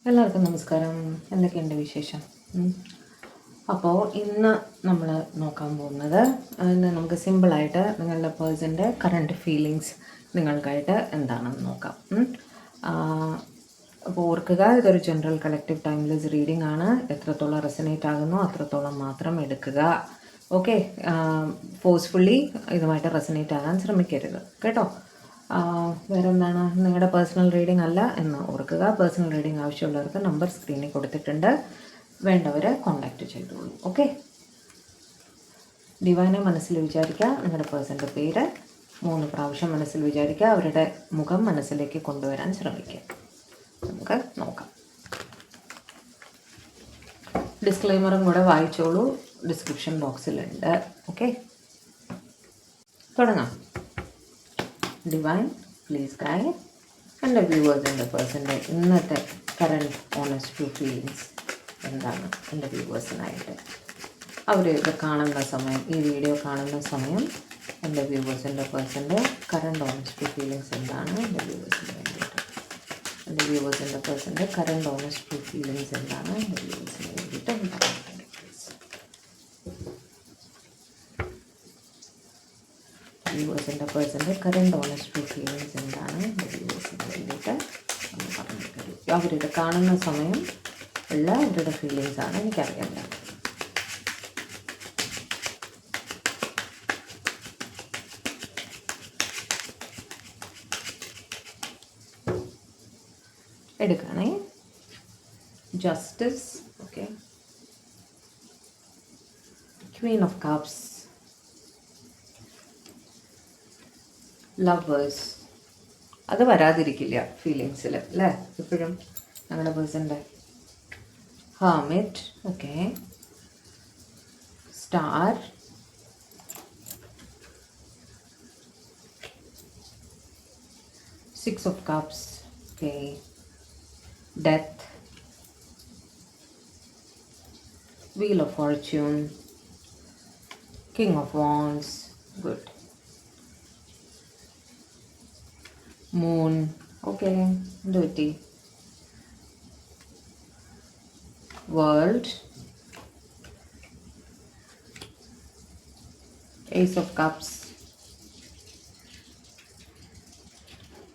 എല്ലാവർക്കും നമസ്കാരം. എന്തൊക്കെയുണ്ട് വിശേഷം? അപ്പോൾ ഇന്ന് നമ്മൾ നോക്കാൻ പോകുന്നത് നമുക്ക് സിമ്പിളായിട്ട് നിങ്ങളുടെ പേഴ്സൻ്റെ കറണ്ട് ഫീലിങ്സ് നിങ്ങൾക്കായിട്ട് എന്താണെന്ന് നോക്കാം. അപ്പോൾ ഓർക്കുക, ഇതൊരു ജനറൽ കളക്റ്റീവ് ടൈംലെസ് റീഡിംഗ് ആണ്. എത്രത്തോളം റെസനേറ്റ് ആകുന്നോ അത്രത്തോളം മാത്രം എടുക്കുക. ഓക്കെ, ഫോഴ്സ്ഫുള്ളി ഇതുമായിട്ട് റെസനേറ്റ് ആകാൻ ശ്രമിക്കരുത് കേട്ടോ. വേറെ എന്താണ്, നിങ്ങളുടെ പേഴ്സണൽ റീഡിംഗ് അല്ല എന്ന് ഓർക്കുക. പേഴ്സണൽ റീഡിംഗ് ആവശ്യമുള്ളവർക്ക് നമ്പർ സ്ക്രീനിൽ കൊടുത്തിട്ടുണ്ട്, വേണ്ടവർ കോൺടാക്റ്റ് ചെയ്തോളൂ. ഓക്കെ, ഡിവൈനെ മനസ്സിൽ വിചാരിക്കുക. നിങ്ങളുടെ പേഴ്സൻ്റെ പേര് 3 പ്രാവശ്യം മനസ്സിൽ വിചാരിക്കുക. അവരുടെ മുഖം മനസ്സിലേക്ക് കൊണ്ടുവരാൻ ശ്രമിക്കുക. നമുക്ക് നോക്കാം. ഡിസ്ക്ലെയിമറും കൂടെ വായിച്ചോളൂ, ഡിസ്ക്രിപ്ഷൻ ബോക്സിലുണ്ട്. ഓക്കെ, തുടങ്ങാം. ഡിവൈൻ, പ്ലീസ് ഗൈഡ് എൻ്റെ വ്യൂവേഴ്സ്, എൻ്റെ പേഴ്സൻ്റെ ഇന്നത്തെ കറണ്ട് ഓണസ്റ്റ് ട്രൂ ഫീലിങ്സ് എന്താണ് എൻ്റെ വ്യൂവേഴ്സിനായിട്ട്. അവർ ഇത് കാണുന്ന സമയം, ഈ വീഡിയോ കാണുന്ന സമയം എൻ്റെ വ്യൂവേഴ്സിൻ്റെ പേഴ്സൻ്റെ കറണ്ട് ഓണസ്റ്റ് ട്രൂ ഫീലിങ്സ് എന്താണ് എൻ്റെ വ്യൂവേഴ്സിന് വേണ്ടിയിട്ട്. എൻ്റെ വ്യൂവേഴ്സിൻ്റെ പേഴ്സൻ്റെ കറണ്ട് ഓണസ്റ്റ് ട്രൂ ഫീലിങ്സ് എന്താണ് എൻ്റെ വ്യൂവേഴ്സിന് വേണ്ടിയിട്ട് ഉണ്ടാകുന്നത്. വ്യൂവേഴ്സിൻ്റെ പേഴ്സൻ്റെ കറണ്ട് ഓണസ്റ്റ് ട്രൂ ഫീലിങ്സ് എന്താണ് വ്യൂവേഴ്സിന് വേണ്ടിയിട്ട് നമ്മൾ പറഞ്ഞു തരും. അവരിത് കാണുന്ന സമയം ഉള്ള അവരുടെ ഫീലിങ്സാണ് എനിക്കറിയാം. എടുക്കുകയാണേ. Justice, okay, queen of cups, lovers. അത് വരാതിരിക്കില്ല ഫീലിങ്സിൽ അല്ലേ എപ്പോഴും ഞങ്ങളുടെ പേഴ്സൻ്റെ. Hermit, okay, star, six of cups, okay, death, wheel of fortune, king of wands, good, moon, okay, duty, world, ace of cups,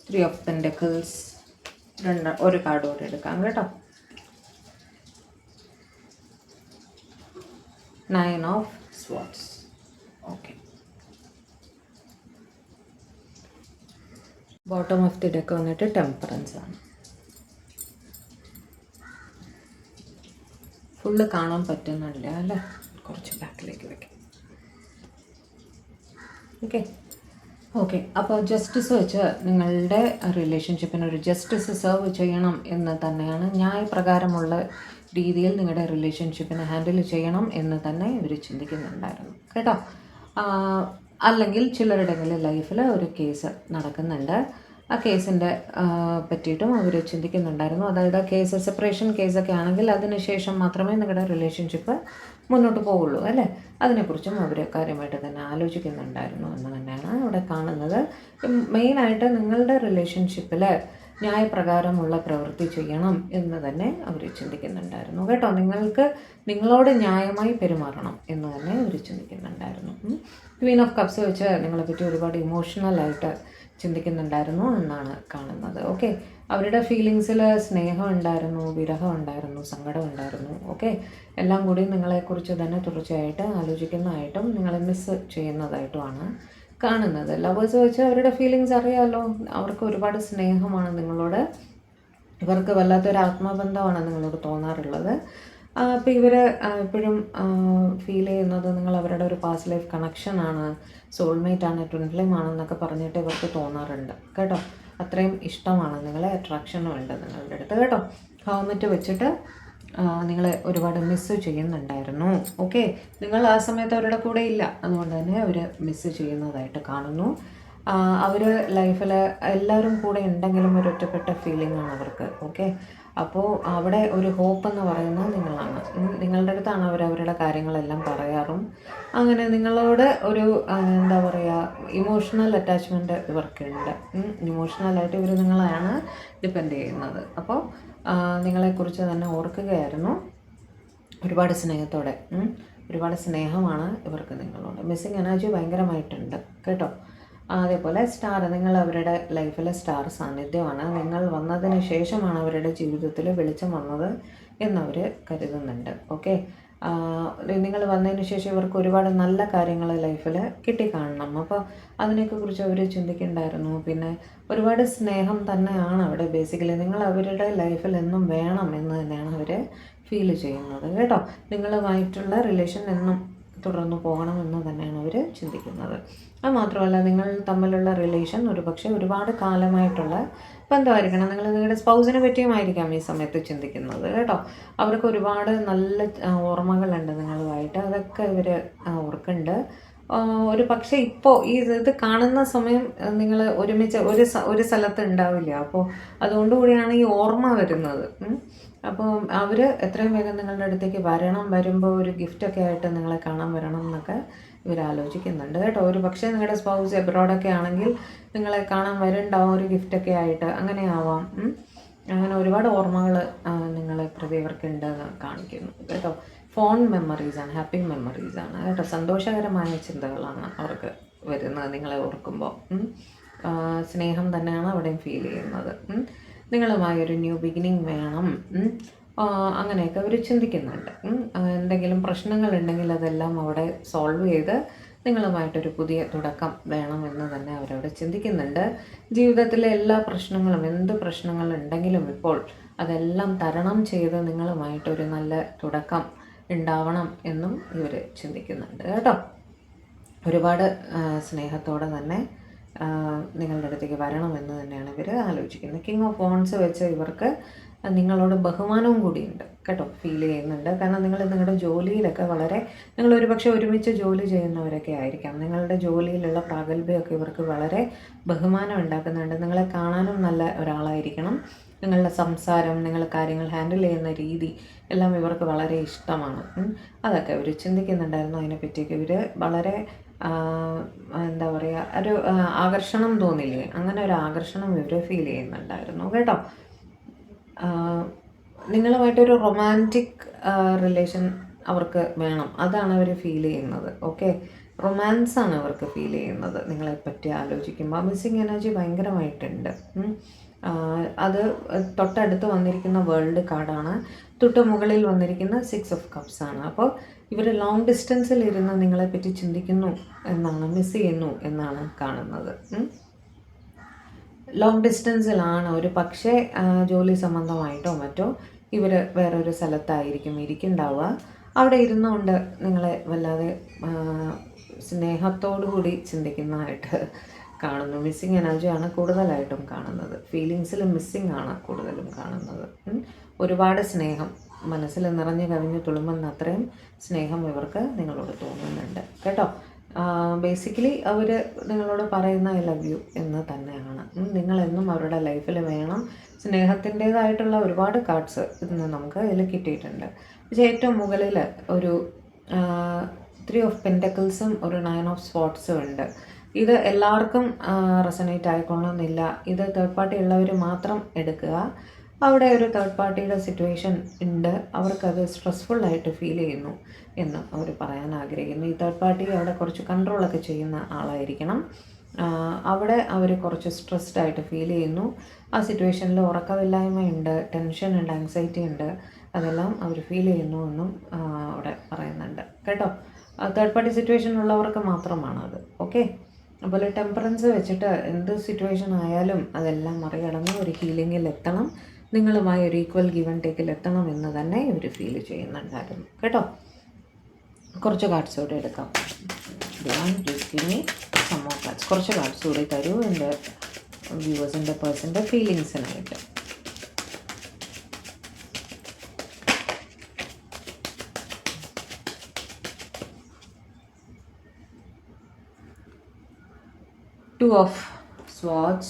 3 of pentacles. ഒരു കാർഡ് കൂടെ എടുക്കാം കേട്ടോ. 9 of swords, okay. Bottom of the deck വന്നിട്ട് temperance ആണ്. Full കാണാൻ പറ്റുന്നില്ല അല്ലേ, കുറച്ച് ബാക്കിലേക്ക് വെക്കാം. ഓക്കെ. അപ്പോൾ ജസ്റ്റിസ് വെച്ച് നിങ്ങളുടെ റിലേഷൻഷിപ്പിന് ഒരു ജസ്റ്റിസ് സെർവ് ചെയ്യണം എന്ന് തന്നെയാണ്, ന്യായപ്രകാരമുള്ള രീതിയിൽ നിങ്ങളുടെ റിലേഷൻഷിപ്പിനെ ഹാൻഡിൽ ചെയ്യണം എന്ന് തന്നെ ഇവർ ചിന്തിക്കുന്നുണ്ടായിരുന്നു കേട്ടോ. അല്ലെങ്കിൽ ചിലരുടെ ലൈഫിൽ ഒരു കേസ് നടക്കുന്നുണ്ട്, ആ കേസിൻ്റെ പറ്റിയിട്ടും അവർ ചിന്തിക്കുന്നുണ്ടായിരുന്നു. അതായത് ആ കേസ് സെപ്പറേഷൻ കേസൊക്കെ ആണെങ്കിൽ അതിനുശേഷം മാത്രമേ നിങ്ങളുടെ റിലേഷൻഷിപ്പ് മുന്നോട്ട് പോവുള്ളൂ അല്ലേ, അതിനെക്കുറിച്ചും അവർ കാര്യമായിട്ട് തന്നെ ആലോചിക്കുന്നുണ്ടായിരുന്നു എന്ന് തന്നെയാണ് അവിടെ കാണുന്നത്. മെയിനായിട്ട് നിങ്ങളുടെ റിലേഷൻഷിപ്പിൽ ന്യായപ്രകാരമുള്ള പ്രവൃത്തി ചെയ്യണം എന്ന് തന്നെ അവർ ചിന്തിക്കുന്നുണ്ടായിരുന്നു കേട്ടോ. നിങ്ങളോട് ന്യായമായി പെരുമാറണം എന്ന് തന്നെ അവർ ചിന്തിക്കുന്നുണ്ടായിരുന്നു. ക്വീൻ ഓഫ് കപ്സ് വെച്ച് നിങ്ങളെപ്പറ്റി ഒരുപാട് ഇമോഷണലായിട്ട് ചിന്തിക്കുന്നുണ്ടായിരുന്നു എന്നാണ് കാണുന്നത്. ഓക്കെ, അവരുടെ ഫീലിങ്സിൽ സ്നേഹം ഉണ്ടായിരുന്നു, വിരഹം ഉണ്ടായിരുന്നു, സങ്കടം ഉണ്ടായിരുന്നു. ഓക്കെ, എല്ലാം കൂടി നിങ്ങളെക്കുറിച്ച് തന്നെ തുടർച്ചയായിട്ട് ആലോചിക്കുന്നതായിട്ടും നിങ്ങളെ മിസ് ചെയ്യുന്നതായിട്ടുമാണ് കാണുന്നത്. ലവേഴ്സ് വെച്ച് അവരുടെ ഫീലിങ്സ് അറിയാമല്ലോ, അവർക്ക് ഒരുപാട് സ്നേഹമാണ് നിങ്ങളോട്, ഇവർക്ക് വല്ലാത്തൊരു ആത്മബന്ധമാണ് നിങ്ങളോട് തോന്നാറുള്ളത്. അപ്പോൾ ഇവർ എപ്പോഴും ഫീൽ ചെയ്യുന്നത് നിങ്ങൾ അവരുടെ ഒരു പാസ്റ്റ് ലൈഫ് കണക്ഷനാണ്, സോൾമേറ്റാണ്, ട്വിൻ ഫ്ലെയിം ആണെന്നൊക്കെ പറഞ്ഞിട്ട് ഇവർക്ക് തോന്നാറുണ്ട് കേട്ടോ. അത്രയും ഇഷ്ടമാണ്, നിങ്ങളെ അട്രാക്ഷനും ഉണ്ട് നിങ്ങളുടെ അടുത്ത് കേട്ടോ. ഹെർമിറ്റ് വെച്ചിട്ട് നിങ്ങളെ ഒരുപാട് മിസ്സ് ചെയ്യുന്നുണ്ടായിരുന്നു. ഓക്കെ, നിങ്ങൾ ആ സമയത്ത് അവരുടെ കൂടെ ഇല്ല, അതുകൊണ്ട് തന്നെ അവർ മിസ്സ് ചെയ്യുന്നതായിട്ട് കാണുന്നു. അവർ ലൈഫിൽ എല്ലാവരും കൂടെ ഉണ്ടെങ്കിലും ഒരു ഒറ്റപ്പെട്ട ഫീലിംഗ് ആണ് അവർക്ക്. ഓക്കെ, അപ്പോൾ അവിടെ ഒരു ഹോപ്പ് എന്ന് പറയുന്നത് നിങ്ങളാണ്. നിങ്ങളുടെ അടുത്താണ് അവരവരുടെ കാര്യങ്ങളെല്ലാം പറയാറും അങ്ങനെ നിങ്ങളോട് ഒരു എന്താ പറയുക ഇമോഷണൽ അറ്റാച്ച്മെൻറ്റ് ഇവർക്കുണ്ട്. ഇമോഷണലായിട്ട് ഇവർ നിങ്ങളെയാണ് ഡിപ്പെൻഡ് ചെയ്യുന്നത്. അപ്പോൾ നിങ്ങളെക്കുറിച്ച് തന്നെ ഓർക്കുകയായിരുന്നു ഒരുപാട് സ്നേഹത്തോടെ. ഒരുപാട് സ്നേഹമാണ് ഇവർക്ക് നിങ്ങളോട്. മിസ്സിങ് എനർജി ഭയങ്കരമായിട്ടുണ്ട് കേട്ടോ. അതേപോലെ സ്റ്റാർ, നിങ്ങൾ അവരുടെ ലൈഫിലെ സ്റ്റാർ സാന്നിധ്യമാണ്. നിങ്ങൾ വന്നതിന് ശേഷമാണ് അവരുടെ ജീവിതത്തിൽ വെളിച്ചം വന്നത് എന്നവർ കരുതുന്നുണ്ട്. ഓക്കെ, നിങ്ങൾ വന്നതിന് ശേഷം ഇവർക്ക് ഒരുപാട് നല്ല കാര്യങ്ങൾ ലൈഫിൽ കിട്ടിക്കാണണം. അപ്പോൾ അതിനെയൊക്കെ കുറിച്ച് അവർ ചിന്തിക്കുന്നുണ്ടായിരുന്നു. പിന്നെ ഒരുപാട് സ്നേഹം തന്നെയാണ് അവിടെ ബേസിക്കലി. നിങ്ങൾ അവരുടെ ലൈഫിൽ എന്നും വേണം എന്ന് തന്നെയാണ് അവർ ഫീൽ ചെയ്യുന്നത് കേട്ടോ. നിങ്ങളുമായിട്ടുള്ള റിലേഷൻ എന്നും തുടർന്ന് പോകണമെന്ന് തന്നെയാണ് അവർ ചിന്തിക്കുന്നത്. അത് മാത്രമല്ല, നിങ്ങൾ തമ്മിലുള്ള റിലേഷൻ ഒരുപക്ഷെ ഒരുപാട് കാലമായിട്ടുള്ള ബന്ധമായിരിക്കണം. നിങ്ങൾ നിങ്ങളുടെ സ്പൗസിനെ പറ്റിയുമായിരിക്കാം ഈ സമയത്ത് ചിന്തിക്കുന്നത് കേട്ടോ. അവർക്ക് ഒരുപാട് നല്ല ഓർമ്മകളുണ്ട് നിങ്ങളുമായിട്ട്, അതൊക്കെ ഇവർ ഓർക്കുന്നുണ്ട്. ഒരു പക്ഷേ ഇപ്പോൾ ഇത് കാണുന്ന സമയം നിങ്ങൾ ഒരുമിച്ച് ഒരു സ്ഥലത്ത് ഉണ്ടാവില്ല. അപ്പോൾ അതുകൊണ്ടുകൂടിയാണ് ഈ ഓർമ്മ വരുന്നത്. അപ്പോൾ അവർ എത്രയും വേഗം നിങ്ങളുടെ അടുത്തേക്ക് വരുമ്പോൾ ഒരു ഗിഫ്റ്റൊക്കെ ആയിട്ട് നിങ്ങളെ കാണാൻ വരണം എന്നൊക്കെ ഇവർ ആലോചിക്കുന്നുണ്ട് കേട്ടോ. ഒരു പക്ഷേ നിങ്ങളുടെ സ്പൗസ് എബ്രോഡൊക്കെ ആണെങ്കിൽ നിങ്ങളെ കാണാൻ വരുന്നുണ്ടാവും ഒരു ഗിഫ്റ്റൊക്കെ ആയിട്ട്, അങ്ങനെ ആവാം. അങ്ങനെ ഒരുപാട് ഓർമ്മകൾ നിങ്ങളെ പ്രതി ഇവർക്കുണ്ടെന്ന് കാണിക്കുന്നു കേട്ടോ. ഫോൺ മെമ്മറീസാണ്, ഹാപ്പി മെമ്മറീസാണ് കേട്ടോ. സന്തോഷകരമായ ചിന്തകളാണ് അവർക്ക് വരുന്നത് നിങ്ങളെ ഓർക്കുമ്പോൾ. സ്നേഹം തന്നെയാണ് അവിടെയും ഫീൽ ചെയ്യുന്നത്. നിങ്ങളുമായൊരു ന്യൂ ബിഗിനിങ് വേണം, അങ്ങനെയൊക്കെ അവർ ചിന്തിക്കുന്നുണ്ട്. എന്തെങ്കിലും പ്രശ്നങ്ങളുണ്ടെങ്കിൽ അതെല്ലാം അവിടെ സോൾവ് ചെയ്ത് നിങ്ങളുമായിട്ടൊരു പുതിയ തുടക്കം വേണമെന്ന് തന്നെ അവരവിടെ ചിന്തിക്കുന്നുണ്ട്. ജീവിതത്തിലെ എല്ലാ പ്രശ്നങ്ങളും, എന്ത് പ്രശ്നങ്ങളുണ്ടെങ്കിലും ഇപ്പോൾ അതെല്ലാം തരണം ചെയ്ത് നിങ്ങളുമായിട്ടൊരു നല്ല തുടക്കം ഉണ്ടാവണം എന്നും ഇവർ ചിന്തിക്കുന്നുണ്ട് കേട്ടോ. ഒരുപാട് സ്നേഹത്തോടെ തന്നെ നിങ്ങളുടെ അടുത്തേക്ക് വരണമെന്ന് തന്നെയാണ് ഇവർ ആലോചിക്കുന്നത്. കിങ് ഓഫ് വോൺസ് വെച്ച് ഇവർക്ക് നിങ്ങളോട് ബഹുമാനവും കൂടിയുണ്ട് കേട്ടോ, ഫീൽ ചെയ്യുന്നുണ്ട്. കാരണം നിങ്ങൾ നിങ്ങളുടെ ജോലിയിലൊക്കെ നിങ്ങൾ ഒരുപക്ഷെ ഒരുമിച്ച് ജോലി ചെയ്യുന്നവരൊക്കെ ആയിരിക്കാം. നിങ്ങളുടെ ജോലിയിലുള്ള പ്രാഗൽഭ്യമൊക്കെ ഇവർക്ക് വളരെ ബഹുമാനം ഉണ്ടാക്കുന്നുണ്ട്. നിങ്ങളെ കാണാനും നല്ല ഒരാളായിരിക്കണം. നിങ്ങളുടെ സംസാരം, നിങ്ങൾ കാര്യങ്ങൾ ഹാൻഡിൽ ചെയ്യുന്ന രീതി എല്ലാം ഇവർക്ക് വളരെ ഇഷ്ടമാണ്. അതൊക്കെ ഇവർ ചിന്തിക്കുന്നുണ്ടായിരുന്നു. അതിനെപ്പറ്റിയൊക്കെ ഇവർ വളരെ എന്താ പറയുക, ഒരു ആകർഷണം തോന്നില്ലേ, അങ്ങനെ ഒരു ആകർഷണം ഇവർ ഫീൽ ചെയ്യുന്നുണ്ടായിരുന്നു കേട്ടോ. നിങ്ങളുമായിട്ടൊരു റൊമാൻറ്റിക് റിലേഷൻ അവർക്ക് വേണം, അതാണ് അവർ ഫീൽ ചെയ്യുന്നത്. ഓക്കെ, റൊമാൻസാണ് അവർക്ക് ഫീൽ ചെയ്യുന്നത് നിങ്ങളെപ്പറ്റി ആലോചിക്കുമ്പോൾ. മിസ്സിങ് എനർജി ഭയങ്കരമായിട്ടുണ്ട്. അത് തൊട്ടടുത്ത് വന്നിരിക്കുന്ന വേൾഡ് കാർഡാണ്, തൊട്ട് മുകളിൽ വന്നിരിക്കുന്ന 6 ഓഫ് കപ്സ് ആണ്. അപ്പോൾ ഇവർ ലോങ് ഡിസ്റ്റൻസിൽ ഇരുന്ന് നിങ്ങളെപ്പറ്റി ചിന്തിക്കുന്നു എന്നാണ്, മിസ് ചെയ്യുന്നു എന്നാണ് കാണുന്നത്. ലോങ് ഡിസ്റ്റൻസിലാണ്, ഒരു പക്ഷേ ജോലി സംബന്ധമായിട്ടോ മറ്റോ ഇവർ വേറൊരു സ്ഥലത്തായിരിക്കും ഇരിക്കുന്നുണ്ടാവുക. അവിടെ ഇരുന്നുകൊണ്ട് നിങ്ങളെ വല്ലാതെ സ്നേഹത്തോടു കൂടി ചിന്തിക്കുന്നതായിട്ട് കാണുന്നു. മിസ്സിങ് എനർജിയാണ് കൂടുതലായിട്ടും കാണുന്നത്. ഫീലിങ്സിൽ മിസ്സിങ് ആണ് കൂടുതലും കാണുന്നത്. ഒരുപാട് സ്നേഹം മനസ്സിൽ നിറഞ്ഞു കവിഞ്ഞ് തുളുമ്പുന്ന അത്രയും സ്നേഹം ഇവർക്ക് നിങ്ങളോട് തോന്നുന്നുണ്ട് കേട്ടോ. ബേസിക്കലി അവർ നിങ്ങളോട് പറയുന്ന ഐ ലവ് യു എന്ന് തന്നെയാണ്. നിങ്ങളെന്നും അവരുടെ ലൈഫിൽ വേണം. സ്നേഹത്തിൻ്റേതായിട്ടുള്ള ഒരുപാട് കാർഡ്സ് ഇന്ന് നമുക്ക് അതിൽ കിട്ടിയിട്ടുണ്ട്. പക്ഷേ ഏറ്റവും മുകളിൽ ഒരു 3 ഓഫ് പെൻറ്റക്കിൾസും ഒരു 9 ഓഫ് സ്പോട്ട്സും ഉണ്ട്. ഇത് എല്ലാവർക്കും റെസണേറ്റ് ആയിക്കൊള്ളണമെന്നില്ല. ഇത് തേർഡ് പാർട്ടി ഉള്ളവർ മാത്രം എടുക്കുക. അവിടെ ഒരു തേർഡ് പാർട്ടിയുടെ സിറ്റുവേഷൻ ഉണ്ട്, അവർക്കത് സ്ട്രെസ്ഫുള്ളായിട്ട് ഫീൽ ചെയ്യുന്നു എന്ന് അവർ പറയാൻ ആഗ്രഹിക്കുന്നു. ഈ തേർഡ് പാർട്ടി അവിടെ കുറച്ച് കൺട്രോളൊക്കെ ചെയ്യുന്ന ആളായിരിക്കണം. അവിടെ അവർ കുറച്ച് സ്ട്രെസ്ഡ് ആയിട്ട് ഫീൽ ചെയ്യുന്നു. ആ സിറ്റുവേഷനിൽ ഉറക്കമില്ലായ്മയുണ്ട്, ടെൻഷൻ ഉണ്ട്, ആങ്സൈറ്റി ഉണ്ട്, അതെല്ലാം അവർ ഫീൽ ചെയ്യുന്നു എന്നും അവിടെ പറയുന്നുണ്ട് കേട്ടോ. തേർഡ് പാർട്ടി സിറ്റുവേഷനുള്ളവർക്ക് മാത്രമാണത്. ഓക്കെ, അതുപോലെ ടെമ്പറൻസ് വെച്ചിട്ട് എന്ത് സിറ്റുവേഷൻ ആയാലും അതെല്ലാം മറികടന്ന് ഒരു ഹീലിങ്ങിൽ എത്തണം, നിങ്ങളുമായി ഒരു ഈക്വൽ ഗിവ് ആൻഡ് ടേക്കിൽ എത്തണം എന്ന് തന്നെ ഇവർ ഫീൽ ചെയ്യുന്നുണ്ടായിരുന്നു കേട്ടോ. കുറച്ച് കാർഡ്സ് കൂടെ എടുക്കാം. കുറച്ച് കാർഡ്സ് കൂടി തരൂ എൻ്റെ വ്യൂവേഴ്സിൻ്റെ പേഴ്സൻ്റെ ഫീലിങ്സിനായിട്ട്. Two of Swords,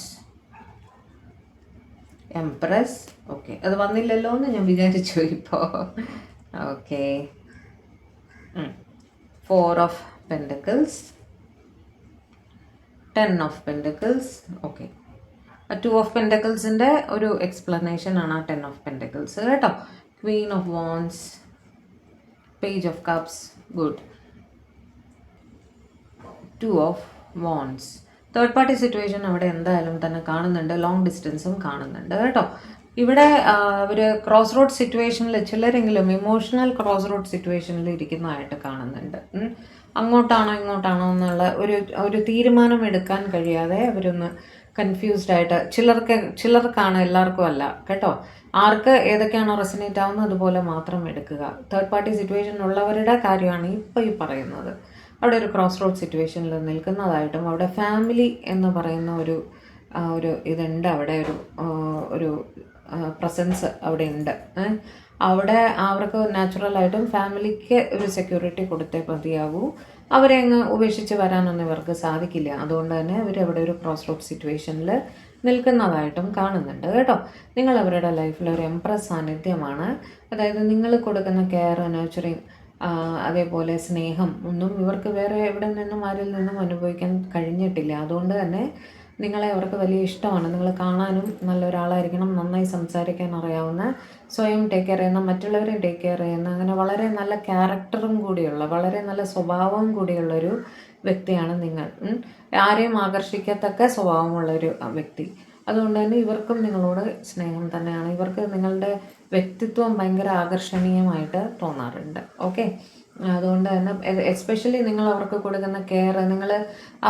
empress. Okay, അത് വന്നില്ലല്ലോ എന്ന് ഞാൻ വിചാരിച്ചു ഇപ്പോൾ. Okay, 4 of pentacles, 10 of pentacles. Okay, 2 of പെൻറ്റക്കിൾസിൻ്റെ ഒരു എക്സ്പ്ലനേഷൻ ആണ് ആ 10 ഓഫ് പെൻറ്റക്കിൾസ് കേട്ടോ. Queen of wands, page of cups, good. 2 of wands. Third party situation അവിടെ എന്തായാലും തന്നെ കാണുന്നുണ്ട്, ലോങ് ഡിസ്റ്റൻസും കാണുന്നുണ്ട് കേട്ടോ. ഇവിടെ ഒരു ക്രോസ് റോഡ് സിറ്റുവേഷനിൽ ചിലരെങ്കിലും ഇമോഷണൽ ക്രോസ് റോഡ് സിറ്റുവേഷനിൽ ഇരിക്കുന്നതായിട്ട് കാണുന്നുണ്ട്. അങ്ങോട്ടാണോ ഇങ്ങോട്ടാണോ എന്നുള്ള ഒരു തീരുമാനം എടുക്കാൻ കഴിയാതെ അവരൊന്ന് കൺഫ്യൂസ്ഡ് ആയിട്ട്, ചിലർക്കാണ്, എല്ലാവർക്കും അല്ല കേട്ടോ. ആർക്ക് ഏതൊക്കെയാണോ റെസനേറ്റ് ആവുന്നത് അതുപോലെ മാത്രം എടുക്കുക. തേർഡ് പാർട്ടി സിറ്റുവേഷനിലുള്ളവരുടെ കാര്യമാണ് ഇപ്പോൾ ഈ പറയുന്നത്. അവിടെ ഒരു ക്രോസ് റോഡ് സിറ്റുവേഷനിൽ നിൽക്കുന്നതായിട്ടും അവിടെ ഫാമിലി എന്ന് പറയുന്ന ഒരു ഇതുണ്ട്, അവിടെ ഒരു പ്രസൻസ് അവിടെ ഉണ്ട്. അവിടെ അവർക്ക് നാച്ചുറലായിട്ടും ഫാമിലിക്ക് ഒരു സെക്യൂരിറ്റി കൊടുത്തേ മതിയാകൂ. അവരെ അങ്ങ് ഉപേക്ഷിച്ച് വരാനൊന്നും ഇവർക്ക് സാധിക്കില്ല. അതുകൊണ്ട് തന്നെ അവരവിടെ ഒരു ക്രോസ് റോഡ് സിറ്റുവേഷനിൽ നിൽക്കുന്നതായിട്ടും കാണുന്നുണ്ട് കേട്ടോ. നിങ്ങൾ അവരുടെ ലൈഫിൽ ഒരു എംപ്രസ് സാന്നിധ്യമാണ്. അതായത് നിങ്ങൾ കൊടുക്കുന്ന കെയർ, നർച്ചറിങ്, അതേപോലെ സ്നേഹം ഒന്നും ഇവർക്ക് വേറെ എവിടെ നിന്നും ആരിൽ നിന്നും അനുഭവിക്കാൻ കഴിഞ്ഞിട്ടില്ല. അതുകൊണ്ട് തന്നെ നിങ്ങളെ അവർക്ക് വലിയ ഇഷ്ടമാണ്. നിങ്ങൾ കാണാനും നല്ലൊരാളായിരിക്കണം, നന്നായി സംസാരിക്കാൻ അറിയാവുന്ന, സ്വയം ടേക്ക് കെയർ ചെയ്യുന്ന, മറ്റുള്ളവരെ ടേക്ക് കെയർ ചെയ്യുന്ന, അങ്ങനെ വളരെ നല്ല ക്യാരക്ടറും കൂടിയുള്ള, വളരെ നല്ല സ്വഭാവവും കൂടിയുള്ളൊരു വ്യക്തിയാണ് നിങ്ങൾ. ആരെയും ആകർഷിക്കത്തക്ക സ്വഭാവമുള്ളൊരു വ്യക്തി. അതുകൊണ്ട് തന്നെ ഇവർക്കും നിങ്ങളോട് സ്നേഹം തന്നെയാണ്. ഇവർക്ക് നിങ്ങളുടെ വ്യക്തിത്വം ഭയങ്കര ആകർഷണീയമായിട്ട് തോന്നാറുണ്ട്. ഓക്കെ, അതുകൊണ്ട് തന്നെ എസ്പെഷ്യലി നിങ്ങൾ അവർക്ക് കൊടുക്കുന്ന കെയർ, നിങ്ങൾ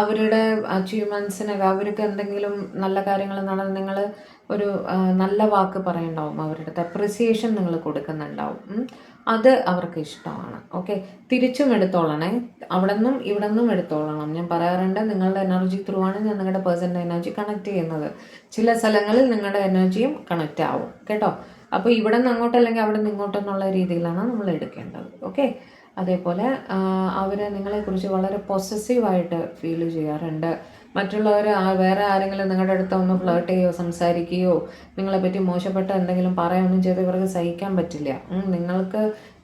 അവരുടെ അച്ചീവ്മെൻറ്റ്സിനൊക്കെ, അവർക്ക് എന്തെങ്കിലും നല്ല കാര്യങ്ങൾ നടന്ന് നിങ്ങൾ ഒരു നല്ല വാക്ക് പറയുന്നുണ്ടാവും, അവരുടെ അപ്രിസിയേഷൻ നിങ്ങൾ കൊടുക്കുന്നുണ്ടാവും. അത് അവർക്ക് ഇഷ്ടമാണ്. ഓക്കെ, തിരിച്ചും എടുത്തോളണേ, അവിടെ നിന്നും ഇവിടെ നിന്നും എടുത്തോളണം. ഞാൻ പറയാറുണ്ട്, നിങ്ങളുടെ എനർജി ത്രൂ ആണ് ഞാൻ നിങ്ങളുടെ പേഴ്സൻ്റെ എനർജി കണക്ട് ചെയ്യുന്നത്. ചില സ്ഥലങ്ങളിൽ നിങ്ങളുടെ എനർജിയും കണക്റ്റ് ആവും കേട്ടോ. അപ്പോൾ ഇവിടെ നിന്ന് അങ്ങോട്ട് അല്ലെങ്കിൽ അവിടെ നിന്ന് ഇങ്ങോട്ടെന്നുള്ള രീതിയിലാണ് നമ്മൾ എടുക്കേണ്ടത്. ഓക്കെ, അതേപോലെ അവർ നിങ്ങളെക്കുറിച്ച് വളരെ പൊസസീവായിട്ട് ഫീൽ ചെയ്യാറുണ്ട്. മറ്റുള്ളവർ വേറെ ആരെങ്കിലും നിങ്ങളുടെ അടുത്ത് ഒന്ന് ഫ്ലേർട്ട് ചെയ്യുകയോ സംസാരിക്കുകയോ നിങ്ങളെപ്പറ്റി മോശപ്പെട്ട എന്തെങ്കിലും പറയുകയൊന്നും ചെയ്ത് ഇവർക്ക് സഹിക്കാൻ പറ്റില്ല.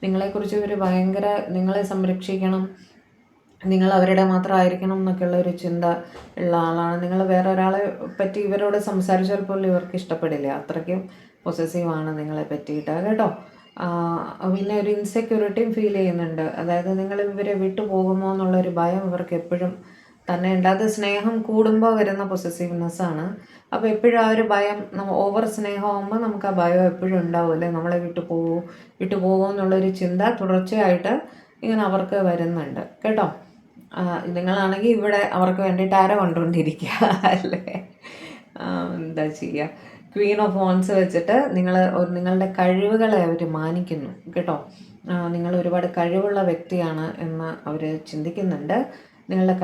നിങ്ങളെക്കുറിച്ച് ഇവർ ഭയങ്കര, നിങ്ങളെ സംരക്ഷിക്കണം, നിങ്ങൾ അവരുടെ മാത്രം ആയിരിക്കണം എന്നൊക്കെയുള്ള ഒരു ചിന്ത ഉള്ള ആളാണ്. നിങ്ങൾ വേറെ ഒരാളെ പറ്റി ഇവരോട് സംസാരിച്ചാൽ പോലും ഇവർക്ക് ഇഷ്ടപ്പെടില്ല. അത്രയ്ക്കും പൊസസീവാണ് നിങ്ങളെ പറ്റിയിട്ട് കേട്ടോ. പിന്നെ ഒരു ഇൻസെക്യൂരിറ്റിയും ഫീൽ ചെയ്യുന്നുണ്ട്. അതായത് നിങ്ങൾ ഇവരെ വിട്ടു പോകുമോ എന്നുള്ളൊരു ഭയം ഇവർക്ക് എപ്പോഴും തന്നെ ഉണ്ട്. അത് സ്നേഹം കൂടുമ്പോൾ വരുന്ന പൊസസീവ്നെസ്സാണ്. അപ്പോൾ എപ്പോഴും ആ ഒരു ഭയം, ഓവർ സ്നേഹമാകുമ്പോൾ നമുക്ക് ആ ഭയം എപ്പോഴും ഉണ്ടാവും അല്ലേ, നമ്മളെ വിട്ടു പോകുമോ എന്നുള്ളൊരു ചിന്ത തുടർച്ചയായിട്ട് ഇങ്ങനെ അവർക്ക് വരുന്നുണ്ട് കേട്ടോ. നിങ്ങളാണെങ്കിൽ ഇവിടെ അവർക്ക് വേണ്ടിയിട്ട് ആരോ കൊണ്ടുകൊണ്ടിരിക്കുക അല്ലേ, എന്താ ചെയ്യുക. ക്വീൻ ഓഫ് വാൻഡ്സ് വെച്ചിട്ട് നിങ്ങളുടെ കഴിവുകളെ അവർ മാനിക്കുന്നു കേട്ടോ. നിങ്ങൾ ഒരുപാട് കഴിവുള്ള വ്യക്തിയാണ് എന്ന് അവർ ചിന്തിക്കുന്നുണ്ട്. നിങ്ങളുടെ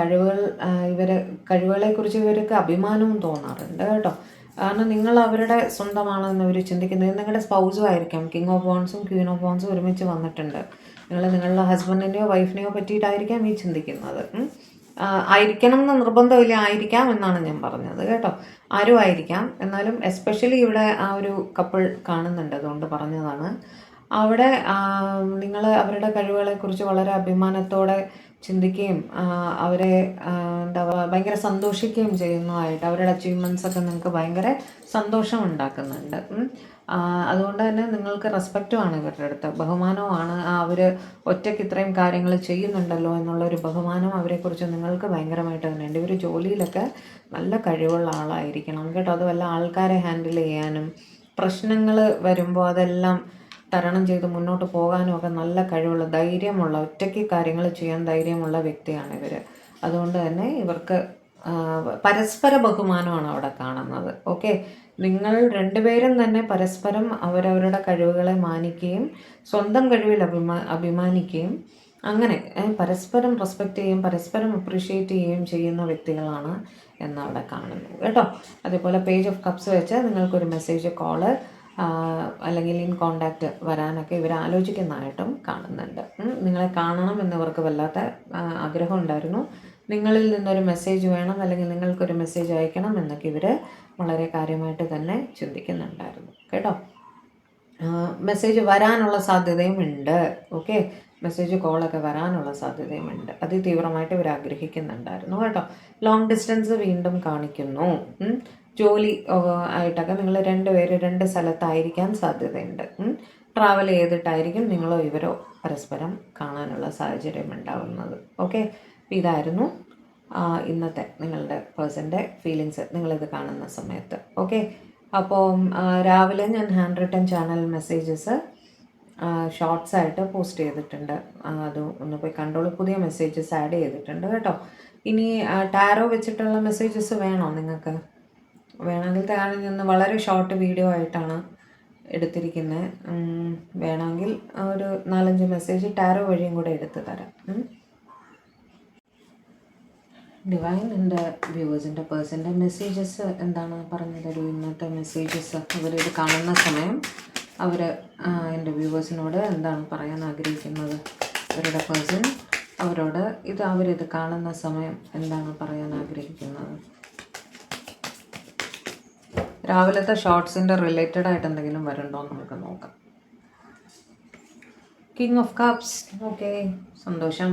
കഴിവുകളെക്കുറിച്ച് ഇവർക്ക് അഭിമാനവും തോന്നാറുണ്ട് കേട്ടോ. കാരണം നിങ്ങൾ അവരുടെ സ്വന്തമാണെന്ന് അവർ ചിന്തിക്കുന്നത്. നിങ്ങളുടെ സ്പൗസും ആയിരിക്കാം. കിങ് ഓഫ് വാൻഡ്സും ക്വീൻ ഓഫ് വാൻഡ്സും ഒരുമിച്ച് വന്നിട്ടുണ്ട്. നിങ്ങളുടെ ഹസ്ബൻഡിനെയോ വൈഫിനെയോ പറ്റിയിട്ടായിരിക്കാം ഈ ചിന്തിക്കുന്നത്. ആയിരിക്കണം എന്ന് നിർബന്ധമില്ല, ആയിരിക്കാം എന്നാണ് ഞാൻ പറഞ്ഞത് കേട്ടോ. ആരും ആയിരിക്കാം, എന്നാലും എസ്പെഷ്യലി ഇവിടെ ആ ഒരു കപ്പിൾ കാണുന്നുണ്ട്, അതുകൊണ്ട് പറഞ്ഞതാണ്. അവിടെ നിങ്ങൾ അവരുടെ കഴിവുകളെക്കുറിച്ച് വളരെ അഭിമാനത്തോടെ ചിന്തിക്കുകയും അവരെ എന്താ പറയുക, ഭയങ്കര സന്തോഷിക്കുകയും ചെയ്യുന്നതായിട്ട്, അവരുടെ അച്ചീവ്മെൻറ്റ്സൊക്കെ നിങ്ങൾക്ക് ഭയങ്കര സന്തോഷം ഉണ്ടാക്കുന്നുണ്ട്. അതുകൊണ്ട് തന്നെ നിങ്ങൾക്ക് റെസ്പെക്റ്റുമാണ് ഇവരുടെ അടുത്ത്, ബഹുമാനവുമാണ്. അവർ ഒറ്റയ്ക്ക് ഇത്രയും കാര്യങ്ങൾ ചെയ്യുന്നുണ്ടല്ലോ എന്നുള്ളൊരു ബഹുമാനം അവരെക്കുറിച്ച് നിങ്ങൾക്ക് ഭയങ്കരമായിട്ട് തന്നെ ഉണ്ട്. ഇവർ ജോലിയിലൊക്കെ നല്ല കഴിവുള്ള ആളായിരിക്കണം കേട്ടോ. അത് വല്ല ആൾക്കാരെ ഹാൻഡിൽ ചെയ്യാനും പ്രശ്നങ്ങൾ വരുമ്പോൾ അതെല്ലാം തരണം ചെയ്ത് മുന്നോട്ട് പോകാനും ഒക്കെ നല്ല കഴിവുള്ള, ധൈര്യമുള്ള, ഒറ്റയ്ക്ക് കാര്യങ്ങൾ ചെയ്യാൻ ധൈര്യമുള്ള വ്യക്തിയാണ് ഇവർ. അതുകൊണ്ട് തന്നെ ഇവർക്ക് പരസ്പര ബഹുമാനമാണ് അവിടെ കാണുന്നത്. ഓക്കെ, നിങ്ങൾ രണ്ടുപേരും തന്നെ പരസ്പരം അവരവരുടെ കഴിവുകളെ മാനിക്കുകയും സ്വന്തം കഴിവിൽ അഭിമാനിക്കുകയും അങ്ങനെ പരസ്പരം റെസ്പെക്റ്റ് ചെയ്യുകയും പരസ്പരം അപ്രീഷിയേറ്റ് ചെയ്യുകയും ചെയ്യുന്ന വ്യക്തികളാണ് എന്നവിടെ കാണുന്നു കേട്ടോ. അതേപോലെ പേജ് ഓഫ് കപ്സ് വെച്ച് നിങ്ങൾക്കൊരു മെസ്സേജ്, കോള് അല്ലെങ്കിൽ ഇൻ കോണ്ടാക്റ്റ് വരാനൊക്കെ ഇവർ ആലോചിക്കുന്നതായിട്ടും കാണുന്നുണ്ട്. നിങ്ങളെ കാണണം എന്നിവർക്ക് വല്ലാത്ത ആഗ്രഹം ഉണ്ടായിരുന്നു. നിങ്ങളിൽ നിന്നൊരു മെസ്സേജ് വേണം, അല്ലെങ്കിൽ നിങ്ങൾക്കൊരു മെസ്സേജ് അയക്കണം എന്നൊക്കെ ഇവർ വളരെ കാര്യമായിട്ട് തന്നെ ചിന്തിക്കുന്നുണ്ടായിരുന്നു കേട്ടോ. മെസ്സേജ് വരാനുള്ള സാധ്യതയും ഉണ്ട്. ഓക്കെ, മെസ്സേജ് കോളൊക്കെ വരാനുള്ള സാധ്യതയും ഉണ്ട്. അതിതീവ്രമായിട്ട് ഇവർ ആഗ്രഹിക്കുന്നുണ്ടായിരുന്നു കേട്ടോ. ലോങ് ഡിസ്റ്റൻസ് വീണ്ടും കാണിക്കുന്നു. ജോലി ആയിട്ടൊക്കെ നിങ്ങൾ രണ്ടുപേര് രണ്ട് സ്ഥലത്തായിരിക്കാൻ സാധ്യതയുണ്ട്. ട്രാവൽ ചെയ്തിട്ടായിരിക്കും നിങ്ങളോ ഇവരോ പരസ്പരം കാണാനുള്ള സാഹചര്യം ഉണ്ടാകുന്നത്. ഓക്കെ, ഇതായിരുന്നു ഇന്നത്തെ നിങ്ങളുടെ പേഴ്സൻ്റെ ഫീലിങ്സ് നിങ്ങളിത് കാണുന്ന സമയത്ത്. ഓക്കെ, അപ്പോൾ രാവിലെ ഞാൻ hand written channel messages shorts ആയിട്ട് പോസ്റ്റ് ചെയ്തിട്ടുണ്ട്. അത് ഒന്ന് പോയി കണ്ടോളൂ. പുതിയ മെസ്സേജസ് ആഡ് ചെയ്തിട്ടുണ്ട് കേട്ടോ. ഇനി ടാരോ വെച്ചിട്ടുള്ള മെസ്സേജസ് വേണോ നിങ്ങൾക്ക്? വേണമെങ്കിൽ താഴെ നിന്ന് വളരെ ഷോർട്ട് വീഡിയോ ആയിട്ടാണ് എടുത്തിരിക്കുന്നത്. വേണമെങ്കിൽ ഒരു 4-5 മെസ്സേജ് ടാരോ വഴിയും കൂടെ എടുത്ത് തരാം. ഡിവൈൻ എൻ്റെ വ്യൂവേഴ്സിൻ്റെ പേഴ്സൻ്റെ മെസ്സേജസ് എന്താണ് പറഞ്ഞു തരൂ. ഇന്നത്തെ മെസ്സേജസ് അവരിത് കാണുന്ന സമയം അവർ എൻ്റെ വ്യൂവേഴ്സിനോട് എന്താണ് പറയാൻ ആഗ്രഹിക്കുന്നത്? അവരുടെ പേഴ്സൺ അവരോട് അവരിത് കാണുന്ന സമയം എന്താണ് പറയാൻ ആഗ്രഹിക്കുന്നത്? രാവിലത്തെ ഷോർട്സിൻ്റെ റിലേറ്റഡ് ആയിട്ട് എന്തെങ്കിലും വരുന്നുണ്ടോ എന്ന് നമുക്ക് നോക്കാം. കിങ് ഓഫ് കപ്സ്, ഓക്കെ, സന്തോഷം.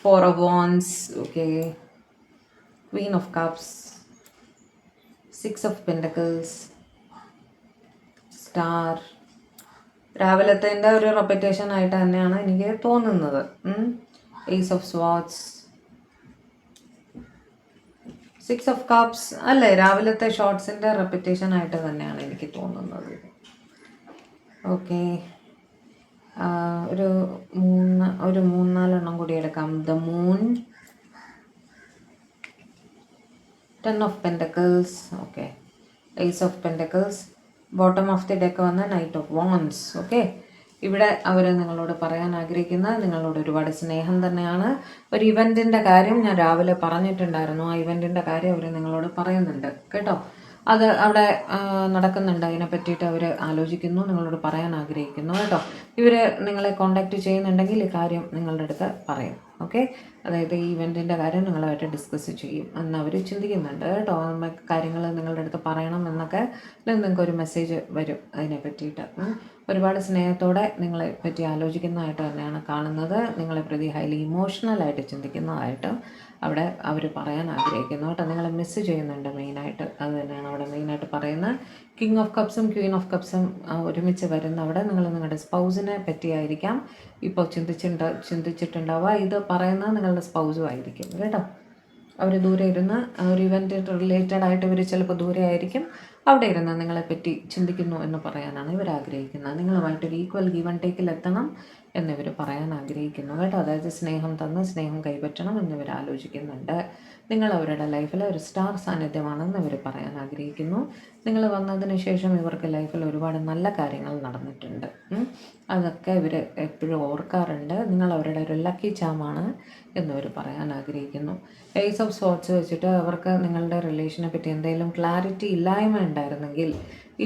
4 of Wands, okay. Queen of Cups, 6 of Pentacles, Star. രാവിലത്തെ ഒരു റെപ്പറ്റേഷൻ ആയിട്ട് തന്നെയാണ് എനിക്ക് തോന്നുന്നത്. Ace of Swords, 6 of Cups അല്ലേ, രാവിലത്തെ ഷോർട്സിൻ്റെ റെപ്പറ്റേഷൻ ആയിട്ട് തന്നെയാണ് എനിക്ക് തോന്നുന്നത്. ഓക്കെ, ഒരു 3-4 കൂടി എടുക്കാം. The moon, 10 of Pentacles, okay, Ace of Pentacles, bottom of the deck വന്ന Knight of Wands. ഓക്കെ, ഇവിടെ അവർ നിങ്ങളോട് പറയാൻ ആഗ്രഹിക്കുന്ന നിങ്ങളോട് ഒരുപാട് സ്നേഹം തന്നെയാണ്. ഒരു ഇവൻറ്റിൻ്റെ കാര്യം ഞാൻ രാവിലെ പറഞ്ഞിട്ടുണ്ടായിരുന്നു. ആ ഇവൻറ്റിൻ്റെ കാര്യം അവർ നിങ്ങളോട് പറയുന്നുണ്ട് കേട്ടോ. അത് അവിടെ നടക്കുന്നുണ്ട്. അതിനെ പറ്റിയിട്ട് അവർ ആലോചിക്കുന്നു, നിങ്ങളോട് പറയാൻ ആഗ്രഹിക്കുന്നു കേട്ടോ. ഇവർ നിങ്ങളെ കോണ്ടാക്റ്റ് ചെയ്യുന്നുണ്ടെങ്കിൽ ഈ കാര്യം നിങ്ങളുടെ അടുത്ത് പറയും. ഓക്കെ, അതായത് ഈ ഇവൻറ്റിൻ്റെ കാര്യം നിങ്ങളുമായിട്ട് ഡിസ്കസ് ചെയ്യും എന്ന് അവർ ചിന്തിക്കുന്നുണ്ട് കേട്ടോ. കാര്യങ്ങൾ നിങ്ങളുടെ അടുത്ത് പറയണം എന്നൊക്കെ നിങ്ങൾക്കൊരു മെസ്സേജ് വരും അതിനെ പറ്റിയിട്ട്. ഒരുപാട് സ്നേഹത്തോടെ നിങ്ങളെ പറ്റി ആലോചിക്കുന്നതായിട്ട് തന്നെയാണ് കാണുന്നത്. നിങ്ങളെ പ്രതി ഹൈലി ഇമോഷണലായിട്ട് ചിന്തിക്കുന്നതായിട്ട് അവിടെ അവർ പറയാൻ ആഗ്രഹിക്കുന്നു കേട്ടോ. നിങ്ങളെ മിസ്സ് ചെയ്യുന്നുണ്ട് മെയിനായിട്ട്. അത് തന്നെയാണ് അവിടെ മെയിനായിട്ട് പറയുന്നത്. കിങ് ഓഫ് കപ്സും ക്വീൻ ഓഫ് കപ്സും ഒരുമിച്ച് വരുന്ന അവിടെ നിങ്ങൾ നിങ്ങളുടെ സ്പൗസിനെ പറ്റിയായിരിക്കാം ഇപ്പോൾ ചിന്തിച്ചിട്ടുണ്ടാവുക. ഇത് പറയുന്നത് നിങ്ങളുടെ സ്പൗസും ആയിരിക്കും കേട്ടോ. അവർ ദൂരെ ഇരുന്ന് ഒരു ഇവൻറ്റ് റിലേറ്റഡ് ആയിട്ട് ഇവർ ചിലപ്പോൾ ദൂരെ ആയിരിക്കും. അവിടെ ഇരുന്ന് നിങ്ങളെപ്പറ്റി ചിന്തിക്കുന്നു എന്ന് പറയാനാണ് ഇവർ ആഗ്രഹിക്കുന്നത്. നിങ്ങളുമായിട്ടൊരു ഈക്വൽ ഗീവ് ആൻഡ് ടേക്കിൽ എത്തണം എന്നിവർ പറയാൻ ആഗ്രഹിക്കുന്നു കേട്ടോ. അതായത് സ്നേഹം തന്ന് സ്നേഹം കൈപ്പറ്റണം എന്നിവർ ആലോചിക്കുന്നുണ്ട്. നിങ്ങൾ അവരുടെ ലൈഫിൽ ഒരു സ്റ്റാർ സാന്നിധ്യമാണെന്ന് ഇവർ പറയാൻ ആഗ്രഹിക്കുന്നു. നിങ്ങൾ വന്നതിന് ശേഷം ഇവർക്ക് ലൈഫിൽ ഒരുപാട് നല്ല കാര്യങ്ങൾ നടന്നിട്ടുണ്ട്. അതൊക്കെ ഇവർ എപ്പോഴും ഓർക്കാറുണ്ട്. നിങ്ങൾ അവരുടെ ഒരു ലക്കി ചാമാണ് എന്നിവർ പറയാൻ ആഗ്രഹിക്കുന്നു. ഏസ് ഓഫ് സോർട്സ് വെച്ചിട്ട് അവർക്ക് നിങ്ങളുടെ റിലേഷനെ പറ്റി എന്തെങ്കിലും ക്ലാരിറ്റി ഇല്ലായ്മ ഉണ്ടായിരുന്നെങ്കിൽ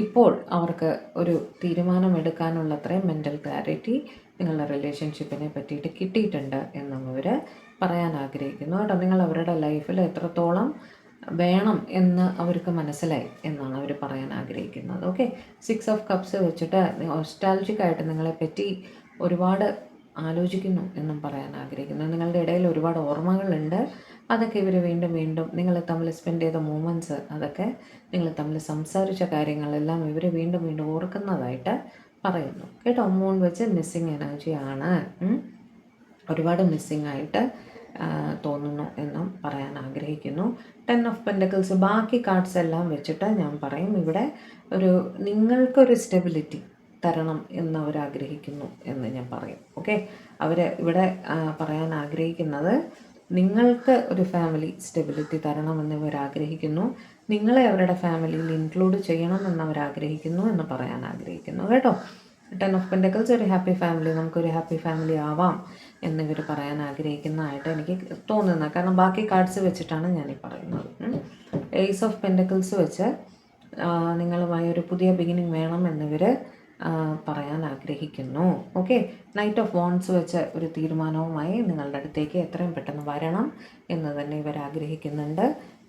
ഇപ്പോൾ അവർക്ക് ഒരു തീരുമാനം എടുക്കാനുള്ള അത്രയും മെൻ്റൽ ക്ലാരിറ്റി നിങ്ങളുടെ റിലേഷൻഷിപ്പിനെ പറ്റിയിട്ട് കിട്ടിയിട്ടുണ്ട് എന്നും ഇവർ പറയാൻ ആഗ്രഹിക്കുന്നു കേട്ടോ. നിങ്ങൾ അവരുടെ ലൈഫിൽ എത്രത്തോളം വേണം എന്ന് അവർക്ക് മനസ്സിലായി എന്നാണ് അവർ പറയാൻ ആഗ്രഹിക്കുന്നത്. ഓക്കെ, 6 ഓഫ് കപ്സ് വെച്ചിട്ട് നൊസ്റ്റാൾജിക്കായിട്ട് നിങ്ങളെപ്പറ്റി ഒരുപാട് ആലോചിക്കുന്നു എന്നും പറയാൻ ആഗ്രഹിക്കുന്നു. നിങ്ങളുടെ ഇടയിൽ ഒരുപാട് ഓർമ്മകളുണ്ട്. അതൊക്കെ ഇവർ വീണ്ടും വീണ്ടും നിങ്ങൾ തമ്മിൽ സ്പെൻഡ് ചെയ്ത മൂമെൻറ്റ്സ്, അതൊക്കെ നിങ്ങൾ തമ്മിൽ സംസാരിച്ച കാര്യങ്ങളെല്ലാം ഇവർ വീണ്ടും വീണ്ടും ഓർക്കുന്നതായിട്ട് പറയുന്നു കേട്ടോ. മൂൺ വെച്ച് മിസ്സിങ് എനർജിയാണ്, ഒരുപാട് മിസ്സിങ് ആയിട്ട് തോന്നുന്നു എന്നും പറയാൻ ആഗ്രഹിക്കുന്നു. 10 ഓഫ് പെൻറ്റക്കിൾസ്, ബാക്കി കാർഡ്സ് എല്ലാം വെച്ചിട്ട് ഞാൻ പറയും ഇവിടെ ഒരു നിങ്ങൾക്കൊരു സ്റ്റെബിലിറ്റി തരണം എന്ന് അവർ ആഗ്രഹിക്കുന്നു എന്ന് ഞാൻ പറയും. ഓക്കെ, അവർ ഇവിടെ പറയാൻ ആഗ്രഹിക്കുന്നത് നിങ്ങൾക്ക് ഒരു ഫാമിലി സ്റ്റെബിലിറ്റി തരണമെന്ന് ഇവർ ആഗ്രഹിക്കുന്നു. നിങ്ങളെ അവരുടെ ഫാമിലിയിൽ ഇൻക്ലൂഡ് ചെയ്യണമെന്ന് അവർ ആഗ്രഹിക്കുന്നു എന്ന് പറയാൻ ആഗ്രഹിക്കുന്നു കേട്ടോ. 10 ഓഫ് പെൻറ്റക്കിൾസ്, ഒരു ഹാപ്പി ഫാമിലി, നമുക്കൊരു ഹാപ്പി ഫാമിലി ആവാം എന്നിവർ പറയാൻ ആഗ്രഹിക്കുന്നതായിട്ട് എനിക്ക് തോന്നുന്നത്. കാരണം ബാക്കി കാർഡ്സ് വെച്ചിട്ടാണ് ഞാനീ പറയുന്നത്. ഏസ് ഓഫ് പെൻറ്റക്കിൾസ് വെച്ച് നിങ്ങളുമായി ഒരു പുതിയ ബിഗിനിങ് വേണം എന്നിവർ പറയാൻ ആഗ്രഹിക്കുന്നു. ഓക്കെ, നൈറ്റ് ഓഫ് വോൺസ് വെച്ച് ഒരു തീരുമാനവുമായി നിങ്ങളുടെ അടുത്തേക്ക് എത്രയും പെട്ടെന്ന് വരണം എന്ന് തന്നെ ഇവർ ആഗ്രഹിക്കുന്നുണ്ട്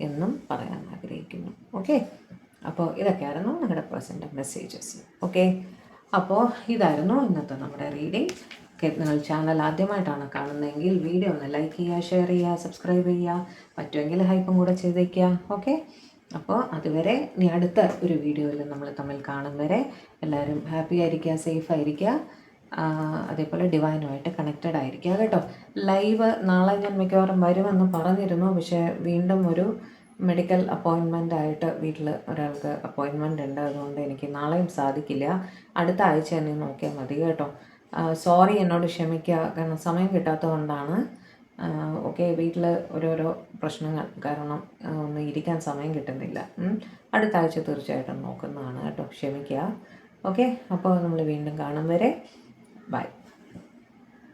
എന്നും പറയാൻ ആഗ്രഹിക്കുന്നു. ഓക്കെ, അപ്പോൾ ഇതൊക്കെയായിരുന്നു നിങ്ങളുടെ പേഴ്സൻ്റെ മെസ്സേജസ്. ഓക്കെ, അപ്പോൾ ഇതായിരുന്നു ഇന്നത്തെ നമ്മുടെ റീഡിങ്. ഓക്കെ, നിങ്ങൾ ചാനൽ ആദ്യമായിട്ടാണ് കാണുന്നതെങ്കിൽ വീഡിയോ ഒന്ന് ലൈക്ക് ചെയ്യുക, ഷെയർ ചെയ്യുക, സബ്സ്ക്രൈബ് ചെയ്യുക, പറ്റുമെങ്കിൽ ഹൈപ്പും കൂടെ ചെയ്തേക്കുക. ഓക്കെ, അപ്പോൾ അതുവരെ ഇനി അടുത്ത ഒരു വീഡിയോയിൽ നമ്മൾ തമ്മിൽ കാണും വരെ എല്ലാവരും ഹാപ്പി ആയിരിക്കുക, സേഫ് ആയിരിക്കുക, അതേപോലെ ഡിവൈനുമായിട്ട് കണക്റ്റഡ് ആയിരിക്കുക കേട്ടോ. ലൈവ് നാളെ ഞാൻ മിക്കവാറും വരുമെന്ന് പറഞ്ഞിരുന്നു, പക്ഷേ വീണ്ടും ഒരു മെഡിക്കൽ അപ്പോയിൻമെൻ്റ് ആയിട്ട് വീട്ടിൽ ഒരാൾക്ക് അപ്പോയിൻമെൻ്റ് ഉണ്ട്. അതുകൊണ്ട് എനിക്ക് നാളെയും സാധിക്കില്ല, അടുത്ത ആഴ്ച തന്നെ നോക്കിയാൽ മതി കേട്ടോ. സോറി, എന്നോട് ക്ഷമിക്കുക, കാരണം സമയം കിട്ടാത്തതുകൊണ്ടാണ്. ഓക്കെ, വീട്ടിൽ ഓരോരോ പ്രശ്നങ്ങൾ കാരണം ഒന്ന് ഇരിക്കാൻ സമയം കിട്ടുന്നില്ല. അടുത്ത ആഴ്ച തീർച്ചയായിട്ടും നോക്കുന്നതാണ് കേട്ടോ, ക്ഷമിക്കുക. ഓക്കെ, അപ്പോൾ നമ്മൾ വീണ്ടും കാണും വരെ